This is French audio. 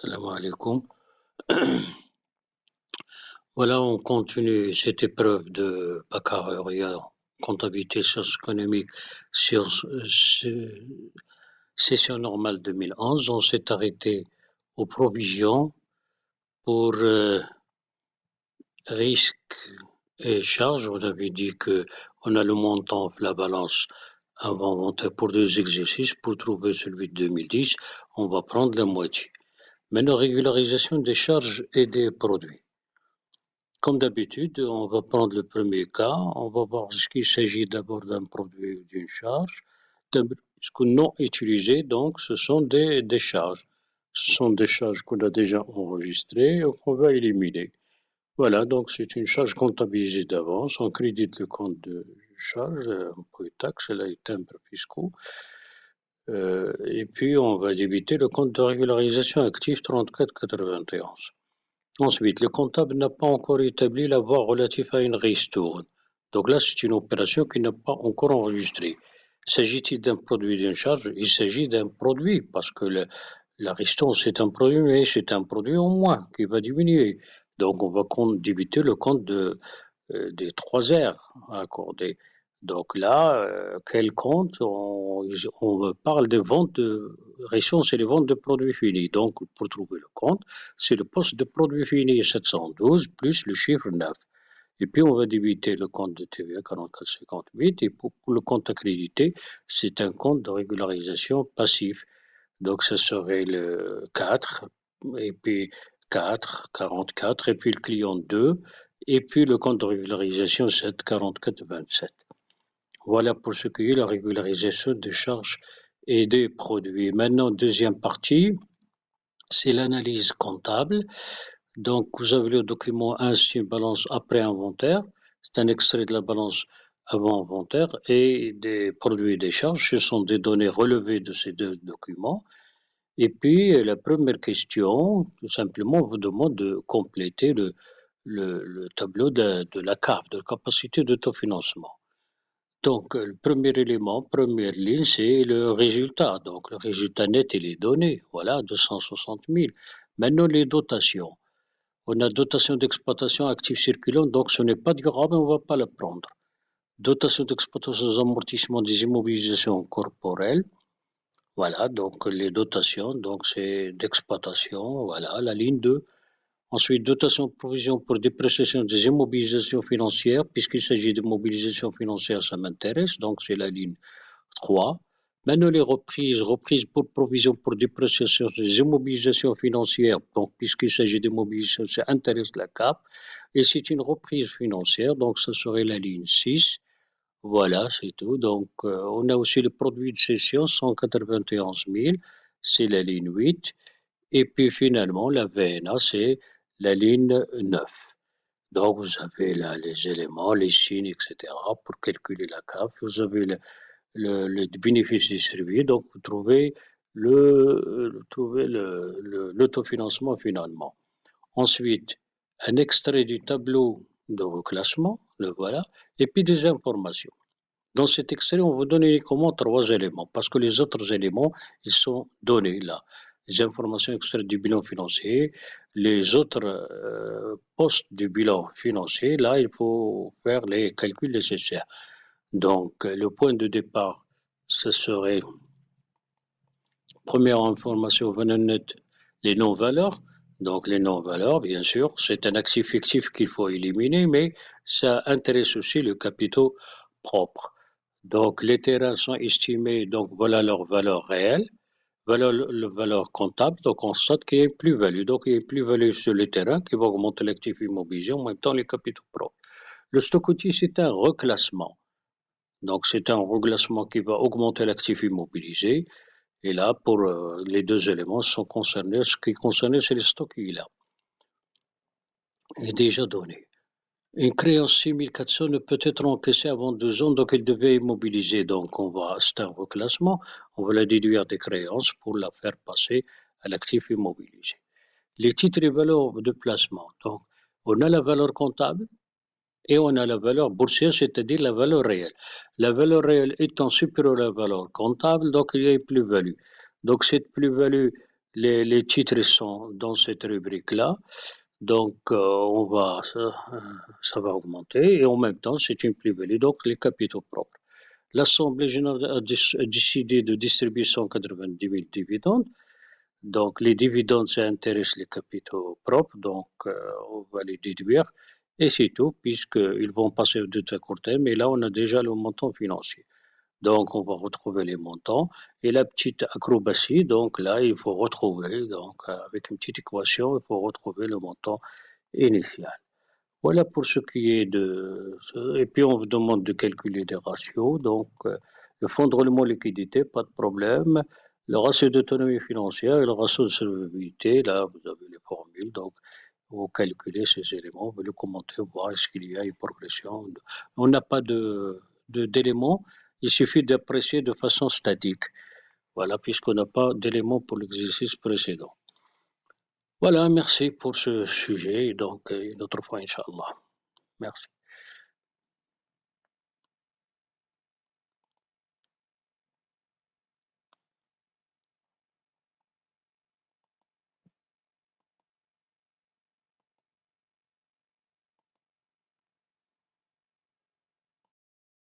Salam alaikum. Voilà, on continue cette épreuve de baccalauréat comptabilité sciences économiques sur session normale 2011. On s'est arrêté aux provisions pour risques et charges. On avait dit que on a le montant de la balance avant-inventaire pour deux exercices. Pour trouver celui de 2010, on va prendre la moitié. Maintenant, régularisation des charges et des produits. Comme d'habitude, on va prendre le premier cas, on va voir ce qu'il s'agit d'abord d'un produit ou d'une charge. Ce qu'on non utilisé, donc, ce sont des charges. Ce sont des charges qu'on a déjà enregistrées et qu'on va éliminer. Voilà, donc c'est une charge comptabilisée d'avance. On crédite le compte de charge, impôts et taxes, et timbres fiscaux. Et puis, on va débiter le compte de régularisation actif 3491. Ensuite, le comptable n'a pas encore établi la voie relative à une ristourne. Donc là, c'est une opération qui n'est pas encore enregistrée. S'agit-il d'un produit d'une charge? Il s'agit d'un produit, parce que la ristourne, c'est un produit, mais c'est un produit en moins qui va diminuer. Donc, on va débiter le compte des 3 heures accordées. Donc là, quel compte on parle des ventes de ristourne, c'est les ventes de produits finis. Donc, pour trouver le compte, c'est le poste de produits finis 712 plus le chiffre 9. Et puis, on va débiter le compte de TVA 4458. Et pour le compte accrédité, c'est un compte de régularisation passif. Donc, ça serait le 4, et puis 4, 44, et puis le client 2, et puis le compte de régularisation 7, 44, 27. Voilà pour ce qui est la régularisation des charges et des produits. Maintenant, deuxième partie, c'est l'analyse comptable. Donc, vous avez le document 1, c'est une balance après inventaire. C'est un extrait de la balance avant inventaire et des produits et des charges. Ce sont des données relevées de ces deux documents. Et puis, la première question, tout simplement, vous demande de compléter le tableau de la CAF, de la capacité d'autofinancement. Donc, le premier élément, première ligne, c'est le résultat. Donc, le résultat net et les données. Voilà, 260 000. Maintenant, les dotations. On a dotation d'exploitation active circulant, donc ce n'est pas durable, on ne va pas la prendre. Dotation d'exploitation des amortissements des immobilisations corporelles. Voilà, donc les dotations, donc c'est d'exploitation, voilà, la ligne 2. Ensuite, dotation de provision pour dépréciation des immobilisations financières, puisqu'il s'agit de mobilisation financière, ça m'intéresse, donc c'est la ligne 3. Maintenant, les reprises pour provision pour dépréciation des immobilisations financières, donc puisqu'il s'agit de mobilisation, ça intéresse la CAP, et c'est une reprise financière, donc ça serait la ligne 6. Voilà, c'est tout. Donc, on a aussi le produit de cession, 191 000, c'est la ligne 8. Et puis finalement, la VNA, c'est la ligne 9. Donc, vous avez là les éléments, les signes, etc. pour calculer la CAF. Vous avez le bénéfice distribué, donc vous trouvez l'autofinancement finalement. Ensuite, un extrait du tableau de reclassement, le voilà, et puis des informations. Dans cet extrait, on vous donne uniquement 3 éléments, parce que les autres éléments, ils sont donnés là. Les informations extraites du bilan financier, les autres postes du bilan financier, là, il faut faire les calculs nécessaires. Donc, le point de départ, ce serait, première information, net, les non-valeurs. Donc, les non-valeurs, bien sûr, c'est un actif fictif qu'il faut éliminer, mais ça intéresse aussi le capitaux propre. Donc, les terrains sont estimés, donc voilà leur valeur réelle, valeur comptable, donc on constate qu'il y a une plus-value. Donc, il y a une plus-value sur les terrains qui va augmenter l'actif immobilier, en même temps les capitaux propres. Le stock outil, c'est un reclassement. Donc, c'est un reclassement qui va augmenter l'actif immobilisé. Et là, pour les deux éléments sont concernés, ce qui est concerné, c'est le stock qu'il est déjà donné. Une créance 6400 ne peut être encaissée avant 2 ans, donc elle devait immobiliser. Donc, c'est un reclassement, on va la déduire des créances pour la faire passer à l'actif immobilisé. Les titres et valeurs de placement. Donc, on a la valeur comptable et on a la valeur boursière, c'est-à-dire la valeur réelle. La valeur réelle étant supérieure à la valeur comptable, donc il y a une plus-value. Donc, cette plus-value, Les titres sont dans cette rubrique-là. Donc, ça va augmenter et en même temps, c'est une plus-value. Donc, les capitaux propres. L'Assemblée générale a décidé de distribuer 190 000 dividendes. Donc, les dividendes, ça intéresse les capitaux propres. Donc, on va les déduire. Et c'est tout, puisqu'ils vont passer de très court terme. Et là, on a déjà le montant financier. Donc, on va retrouver les montants. Et la petite acrobatie, donc là, il faut retrouver, donc avec une petite équation, il faut retrouver le montant initial. Voilà pour ce qui est de... Et puis, on vous demande de calculer des ratios. Donc, le fonds de roulement liquidité, pas de problème. Le ratio d'autonomie financière et le ratio de solvabilité, là, vous avez les formules. Donc, vous calculez ces éléments, vous les commentez, voir est-ce qu'il y a une progression. On n'a pas d'éléments, il suffit d'apprécier de façon statique. Voilà, puisqu'on n'a pas d'éléments pour l'exercice précédent. Voilà, merci pour ce sujet. Donc, une autre fois, Inch'Allah. Merci.